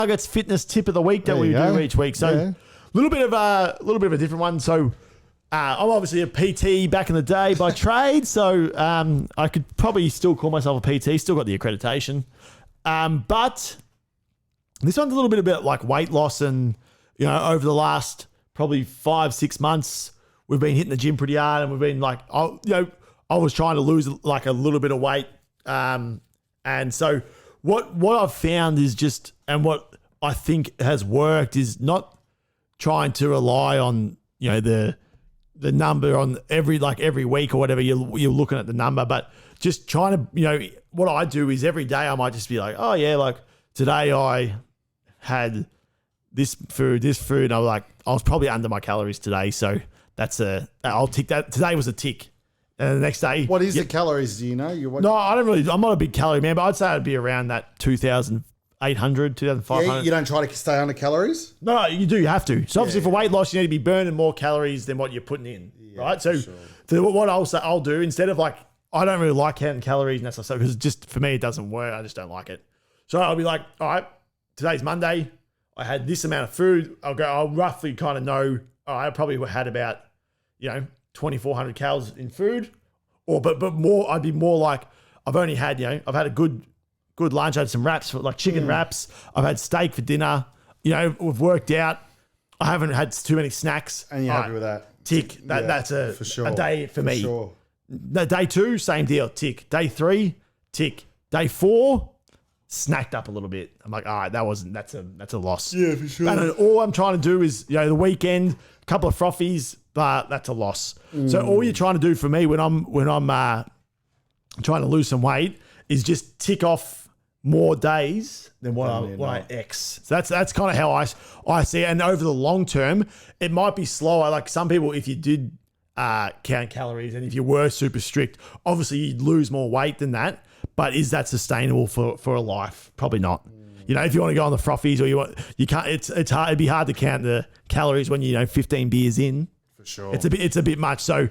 Nuggets fitness tip of the week that There we you do go. each week. So Yeah. little bit of a different one. So I'm obviously a PT back in the day by trade, so I could probably still call myself a PT. Still got the accreditation, but this one's a little bit about like weight loss, and over the last probably 5-6 months, we've been hitting the gym pretty hard, and we've been like, I was trying to lose like a little bit of weight, and so what I've found is just, and what I think has worked is not trying to rely on the number on every week or whatever you're looking at the number, but just trying to what I do is every day I might just be like, oh yeah, like today I had this food, and I was probably under my calories today, so I'll tick that. Today was a tick, and the next day. What is the calories? Do you know? No, I don't really. I'm not a big calorie man, but I'd say it'd be around that 2,800, 2,500. Yeah, you don't try to stay under calories? No, you do. You have to. So obviously for weight loss, you need to be burning more calories than what you're putting in, right? So what I'll do instead of like, I don't really like counting calories and that stuff, because just for me it doesn't work. I just don't like it. So I'll be like, all right, today's Monday. I had this amount of food. I'll roughly kind of know. I probably had about 2,400 calories in food, but more. I'd be more like, I've only had I've had a good lunch. I had some wraps, like chicken wraps. I've had steak for dinner. We've worked out. I haven't had too many snacks. And you're happy with that? Tick. That's for sure. a day for me. Sure. Day 2, same deal. Tick. Day 3, tick. Day 4, snacked up a little bit. I'm like, all right, that's a loss. Yeah, for sure. And then all I'm trying to do is, the weekend, a couple of frothies, but that's a loss. So all you're trying to do for me when I'm trying to lose some weight is just tick off more days than what I X. So that's kind of how I see it. And over the long term, it might be slower. Like some people, if you did count calories and if you were super strict, obviously you'd lose more weight than that. But is that sustainable for a life? Probably not. If you want to go on the frothies, or you can't. It's hard. It'd be hard to count the calories when 15 beers in. For sure, it's a bit much. So,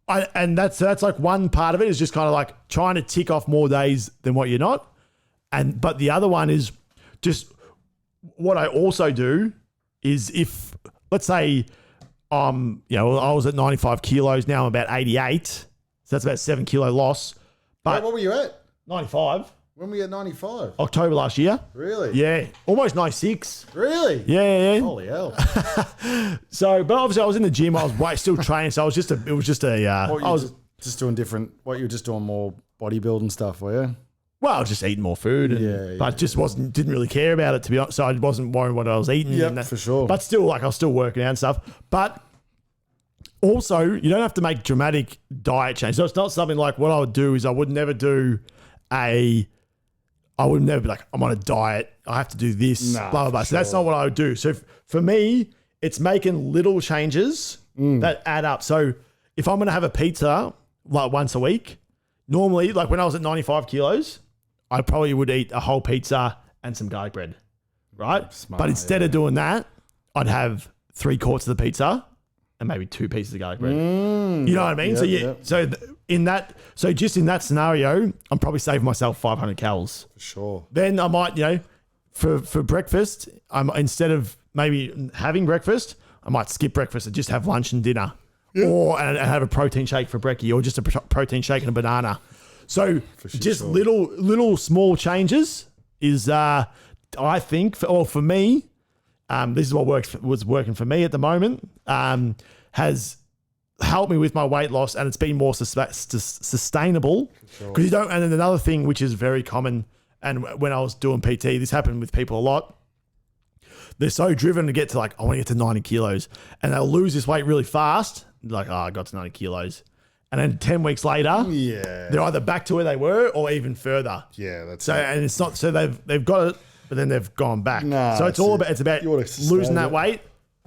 and that's like one part of it is just kind of like trying to tick off more days than what you're not. But the other one is just what I also do is, if let's say I was at 95 kilos, now I'm about 88, so that's about 7 kilo loss. But what were you at? 95. When were you at 95? October last year. Really? Yeah, almost 96. Really? Yeah. Holy hell! So, but obviously I was in the gym. I was still training, so it was just a. I was just doing different. What, you were just doing more bodybuilding stuff, were you? Well, I was just eating more food, but just didn't really care about it, to be honest. So I wasn't worrying what I was eating. Yeah, for sure. But still, I was still working out and stuff. But also, you don't have to make dramatic diet change. So it's not something like, what I would do is I would never be like, I'm on a diet, I have to do this, blah, blah, blah. So that's not what I would do. So for me, it's making little changes that add up. So if I'm going to have a pizza like once a week, normally, like when I was at 95 kilos, I probably would eat a whole pizza and some garlic bread, right? Smart, but instead of doing that, I'd have 3 quarts of the pizza and maybe 2 pieces of garlic bread. You know what I mean? So just in that scenario, I'm probably saving myself 500 calories. For sure. Then I might, for breakfast, instead of maybe having breakfast, I might skip breakfast and just have lunch and dinner. Yeah. Or and have a protein shake for brekkie, or just a protein shake and a banana. So little small changes is, I think, for me, this is what was working for me at the moment, has helped me with my weight loss, and it's been more sustainable. Because you don't. And then another thing which is very common, and when I was doing PT, this happened with people a lot. They're so driven to get to I want to get to 90 kilos, and they'll lose this weight really fast. Like, I got to 90 kilos. And then 10 weeks later, they're either back to where they were or even further. Yeah, that's so. And it's not so they've got it, but then they've gone back. No, so it's about losing that weight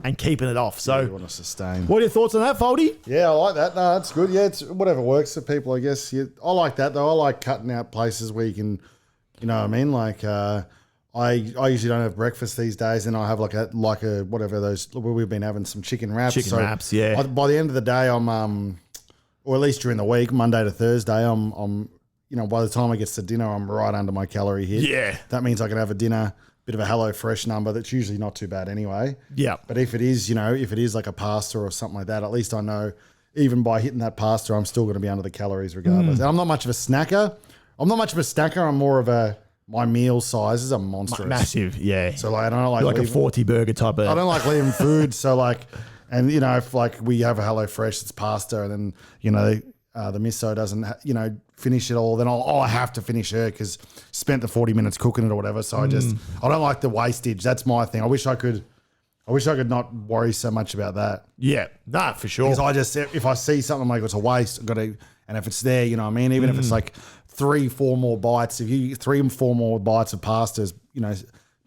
and keeping it off. So you want to sustain. What are your thoughts on that, Foldy? Yeah, I like that. No, that's good. Yeah, it's whatever works for people, I guess. Yeah, I like that though. I like cutting out places where you can, you know what I mean? Like, I usually don't have breakfast these days, and I have like a whatever those. We've been having some chicken wraps. Yeah. By the end of the day, I'm or at least during the week, Monday to Thursday, I'm by the time I get to dinner, I'm right under my calorie hit. Yeah. That means I can have a dinner, bit of a HelloFresh number that's usually not too bad anyway. Yeah. But if it is, if it is like a pasta or something like that, at least I know even by hitting that pasta, I'm still going to be under the calories regardless. And I'm not much of a snacker. I'm more of my meal sizes are monstrous. Massive, yeah. So like, I don't like You're like a leaving- 40 burger type of. I don't like leaving food. So like, and if like we have a HelloFresh, it's pasta, and then the misso doesn't finish it all, then I have to finish her because spent the 40 minutes cooking it or whatever. So I don't like the wastage. That's my thing. I wish I could not worry so much about that. Yeah, nah, for sure. Because if I see something like it's a waste, I've got to, and if it's there, you know what I mean? Even if it's like 3-4 more bites, if you 3 and 4 more bites of pasta is,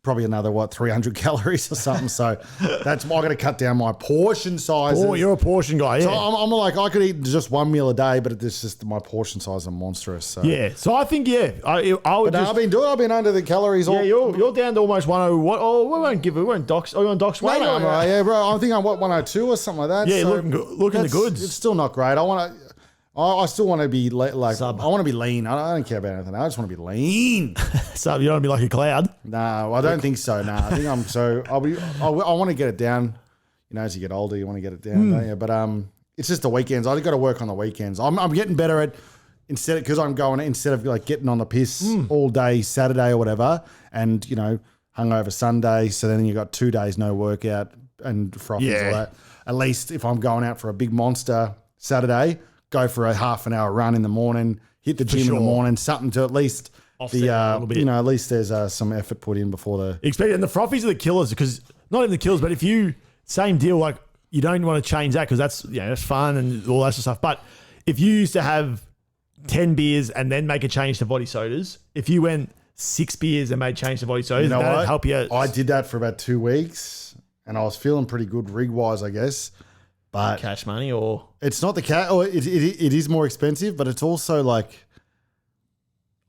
probably another 300 calories or something. So that's why I got to cut down my portion size. Oh, you're a portion guy, yeah. So I'm like, I could eat just one meal a day, but it's just my portion size are monstrous. So. Yeah, so I think, I would But no, I've been under the calories all. Yeah, you're down to almost 101. Oh, we won't dox. Are you on dox weight? No, I'm right. Yeah, bro. I think I'm 102 or something like that. Yeah, so looking the goods. It's still not great. I still want to be like Sub. I want to be lean. I don't care about anything. I just want to be lean. So you don't want to be like a cloud. No, I don't think so. No, I think I'm so. I want to get it down. As you get older, you want to get it down, don't you? But it's just the weekends. I got to work on the weekends. I'm getting better at instead of like getting on the piss all day Saturday or whatever, and hungover Sunday. So then you got 2 days no workout and frothies all that. At least if I'm going out for a big monster Saturday, go for a half an hour run in the morning, hit the gym in the morning, something to at least Offset a little bit. at least there's some effort put in before the. And the frothies are the killers because not even the killers, but if you same deal, like you don't want to change that because that's that's fun and all that sort of stuff. But if you used to have 10 beers and then make a change to body sodas, if you went 6 beers and made change to body sodas, that'd help you. I did that for about 2 weeks and I was feeling pretty good rig wise, I guess. But Cash money or it's not the cat. Or it is more expensive, but it's also like.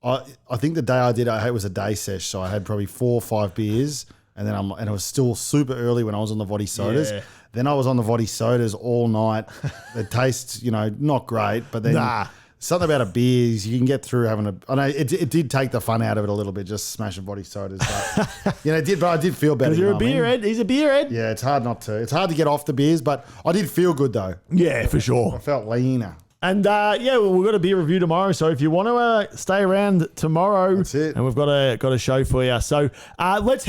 I think the day I did it was a day sesh, so I had probably 4 or 5 beers, and then it was still super early when I was on the Voddy sodas. Yeah. Then I was on the Voddy sodas all night. The taste, not great, but then something about a beer is you can get through having a. I know it did take the fun out of it a little bit, just smashing Voddy sodas, but it did. But I did feel better. because you're a beer head. He's a beer head. Yeah, it's hard not to. It's hard to get off the beers, but I did feel good though. Yeah, for I sure. felt leaner. And we've got a beer review tomorrow. So if you want to stay around tomorrow, That's it. and we've got a show for you. So let's.